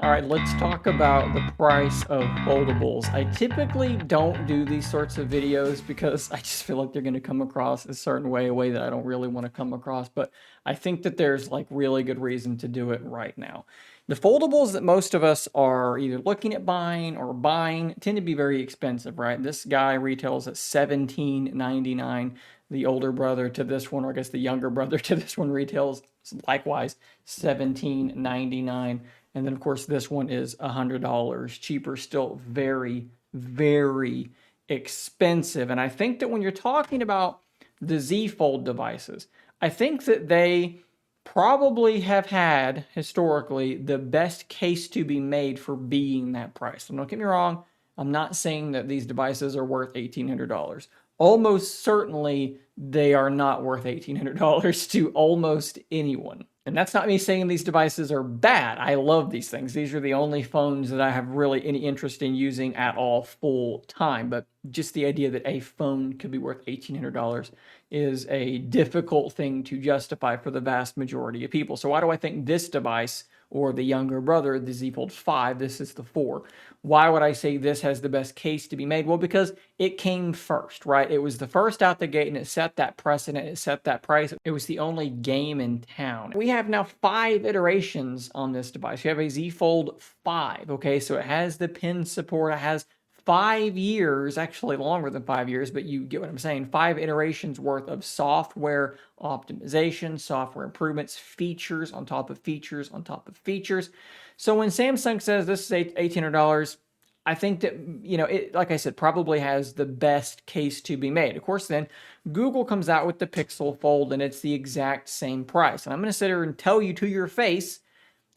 All right, let's talk about the price of foldables. I typically don't do these sorts of videos because I just feel like they're going to come across a certain way, a way that I don't really want to come across, but I think that there's like really good reason to do it right now. The foldables that most of us are either looking at buying or buying tend to be very expensive, right? This guy retails at $17.99. The older brother to this one, or I guess the younger brother to this one, retails likewise $17.99. And then, of course, this one is $100 cheaper, still very, very expensive. And I think that when you're talking about the Z Fold devices, I think that they probably have had historically the best case to be made for being that price. And don't get me wrong, I'm not saying that these devices are worth $1,800. Almost certainly they are not worth $1,800 to almost anyone. And that's not me saying these devices are bad. I love these things. These are the only phones that I have really any interest in using at all full time. But just the idea that a phone could be worth $1,800 is a difficult thing to justify for the vast majority of people. So why do I think this device, or the younger brother, the Z Fold 5, this is the 4. Why would I say this has the best case to be made? Well, because it came first, right? It was the first out the gate and it set that precedent, it set that price. It was the only game in town. We have now 5 iterations on this device. You have a Z Fold 5, okay? So it has the pin support, it has 5 years, actually longer than 5 years, but you get what I'm saying, 5 iterations worth of software optimization, software improvements, features on top of features on top of features. So when Samsung says this is $1,800, I think that, it, like I said, probably has the best case to be made. Of course, then Google comes out with the Pixel Fold and it's the exact same price. And I'm going to sit here and tell you to your face,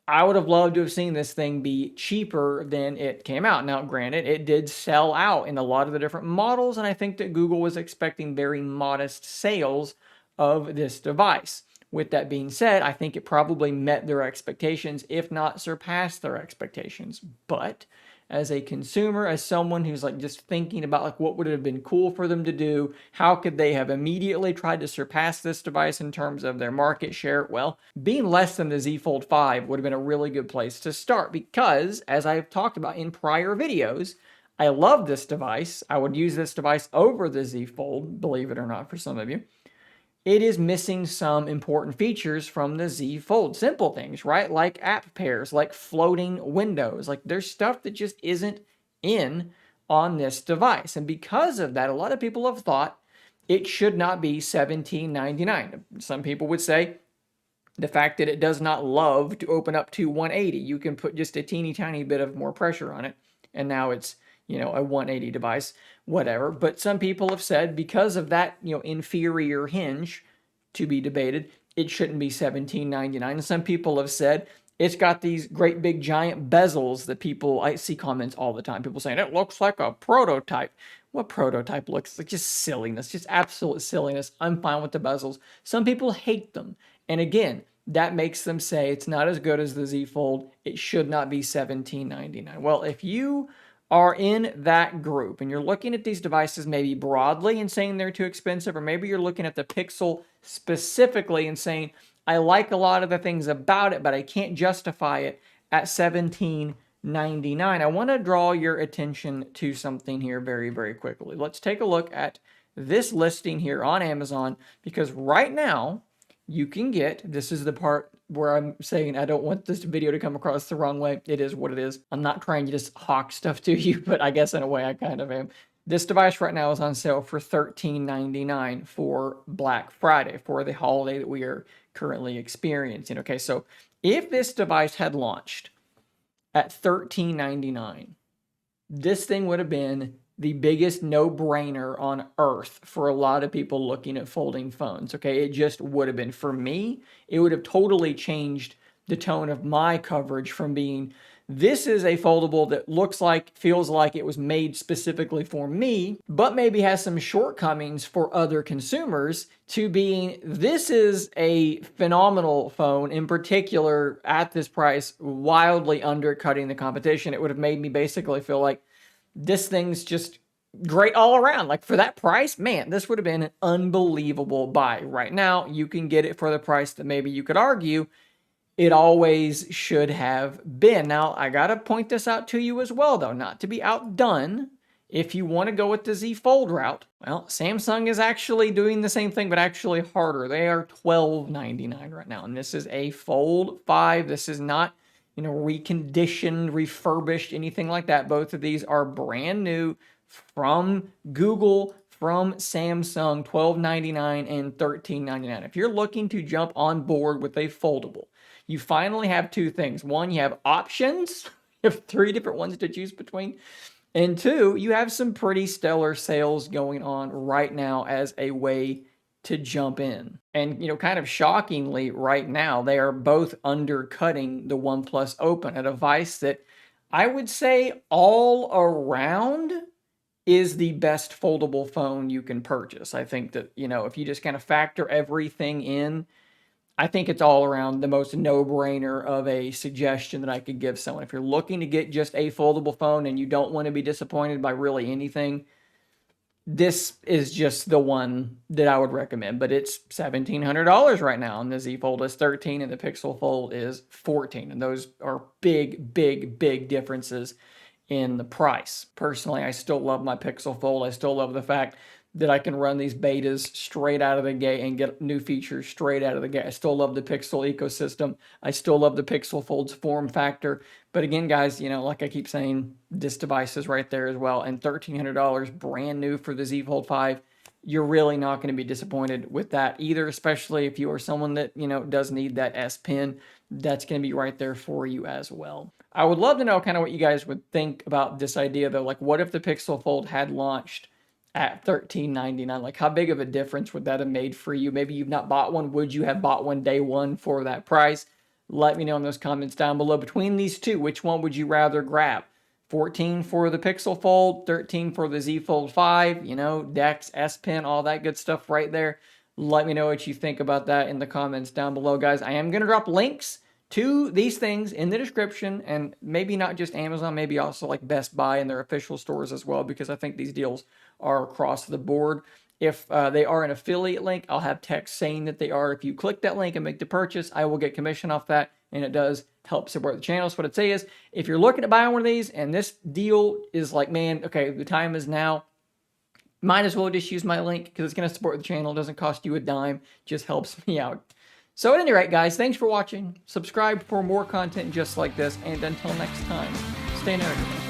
I would have loved to have seen this thing be cheaper than it came out. Now, granted, it did sell out in a lot of the different models, and I think that Google was expecting very modest sales of this device. With that being said, I think it probably met their expectations, if not surpassed their expectations. But as a consumer, as someone who's like just thinking about like what would have been cool for them to do, how could they have immediately tried to surpass this device in terms of their market share? Well, being less than the Z Fold 5 would have been a really good place to start because, as I've talked about in prior videos, I love this device. I would use this device over the Z Fold, believe it or not, for some of you. It is missing some important features from the Z Fold. Simple things, right? Like app pairs, like floating windows. Like there's stuff that just isn't in on this device. And because of that, a lot of people have thought it should not be $17.99. Some people would say the fact that it does not love to open up to 180. You can put just a teeny tiny bit of more pressure on it, and now it's a 180 device, whatever. But some people have said because of that, inferior hinge, to be debated, it shouldn't be $17.99. And some people have said it's got these great big giant bezels that I see comments all the time. People saying it looks like a prototype. What prototype looks like? Just silliness, just absolute silliness. I'm fine with the bezels. Some people hate them. And again, that makes them say it's not as good as the Z Fold. It should not be $17.99. Well, if you are in that group and you're looking at these devices maybe broadly and saying they're too expensive, or maybe you're looking at the Pixel specifically and saying, I like a lot of the things about it, but I can't justify it at $17.99. I want to draw your attention to something here very, very quickly. Let's take a look at this listing here on Amazon, because right now you can get, this is the part where I'm saying I don't want this video to come across the wrong way. It is what it is. I'm not trying to just hawk stuff to you, but I guess in a way I kind of am. This device right now is on sale for $13.99 for Black Friday, for the holiday that we are currently experiencing. Okay, so if this device had launched at $13.99, this thing would have been the biggest no-brainer on earth for a lot of people looking at folding phones, okay? It just would have been. For me, it would have totally changed the tone of my coverage from being, this is a foldable that looks like, feels like it was made specifically for me, but maybe has some shortcomings for other consumers, to being, this is a phenomenal phone, in particular at this price, wildly undercutting the competition. It would have made me basically feel like, this thing's just great all around. Like for that price, man, this would have been an unbelievable buy. Right now, you can get it for the price that maybe you could argue it always should have been. Now, I got to point this out to you as well, though, not to be outdone. If you want to go with the Z Fold route, well, Samsung is actually doing the same thing, but actually harder. They are $12.99 right now, and this is a Fold 5. This is not, reconditioned, refurbished, anything like that. Both of these are brand new from Google, from Samsung, $12.99 and $13.99. If you're looking to jump on board with a foldable, you finally have two things. One, you have options. You have 3 different ones to choose between. And 2, you have some pretty stellar sales going on right now as a way to jump in. And, kind of shockingly right now, they are both undercutting the OnePlus Open, a device that I would say all around is the best foldable phone you can purchase. I think that, if you just kind of factor everything in, I think it's all around the most no-brainer of a suggestion that I could give someone. If you're looking to get just a foldable phone and you don't want to be disappointed by really anything, this is just the one that I would recommend. But it's $1,700 right now, and the Z Fold is $13 and the Pixel Fold is $14. And those are big, big, big differences in the price. Personally, I still love my Pixel Fold. I still love the fact that I can run these betas straight out of the gate and get new features straight out of the gate. I still love the Pixel ecosystem. I still love the Pixel Fold's form factor. But again, guys, like I keep saying, this device is right there as well. And $1,300 brand new for the Z Fold 5. You're really not going to be disappointed with that either, especially if you are someone that, does need that S Pen. That's going to be right there for you as well. I would love to know kind of what you guys would think about this idea, though. Like, what if the Pixel Fold had launched at $13.99? Like, how big of a difference would that have made for you? Maybe you've not bought one. Would you have bought one day one for that price? Let me know in those comments down below. Between these two, which one would you rather grab? 14 for the Pixel Fold, 13 for the Z Fold 5, Dex, S Pen, all that good stuff right there. Let me know what you think about that in the comments down below, guys. I am going to drop links to these things in the description, and maybe not just Amazon, maybe also like Best Buy and their official stores as well, because I think these deals are across the board. If they are an affiliate link, I'll have text saying that they are. If you click that link and make the purchase, I will get commission off that, and it does help support the channel. So what I'd say is, if you're looking to buy one of these and this deal is like, man, okay, the time is now, might as well just use my link because it's going to support the channel. It doesn't cost you a dime, just helps me out. So at any rate, guys, thanks for watching. Subscribe for more content just like this, and until next time, stay nerdy.